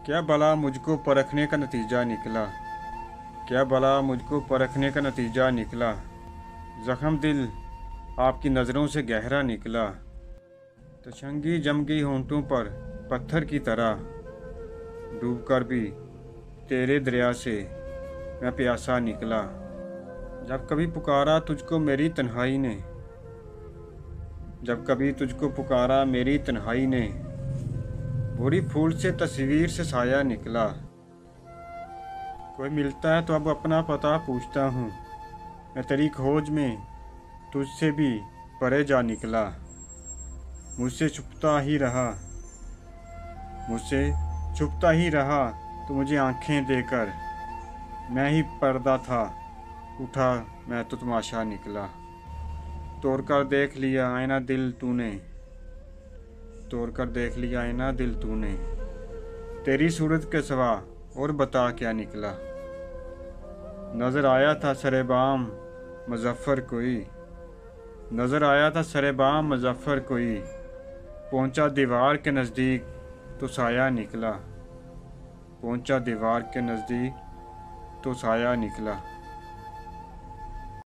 क्या भला मुझको परखने का नतीजा निकला, क्या भला मुझको परखने का नतीजा निकला। जख्म दिल आपकी नज़रों से गहरा निकला। तशंगी जम गई होंठों पर पत्थर की तरह, डूब कर भी तेरे दरिया से मैं प्यासा निकला। जब कभी पुकारा तुझको मेरी तन्हाई ने, जब कभी तुझको पुकारा मेरी तन्हाई ने, भूरी फूल से तस्वीर से साया निकला। कोई मिलता है तो अब अपना पता पूछता हूँ, मैं तेरी खोज में तुझसे भी परे जा निकला। मुझसे छुपता ही रहा, मुझसे छुपता ही रहा तो मुझे आंखें देकर, मैं ही पर्दा था उठा मैं तो तमाशा निकला। तोड़ कर देख लिया आईना दिल तूने, तोड़ कर देख लिया आईना दिल तूने, तेरी सूरत के सिवा और बता क्या निकला। नज़र आया था सरेबाम मुज़फ़्फ़र कोई, नज़र आया था सरेबाम मुज़फ़्फ़र कोई, पहुंचा दीवार के नज़दीक तो साया निकला, पहुंचा दीवार के नज़दीक तो साया निकला।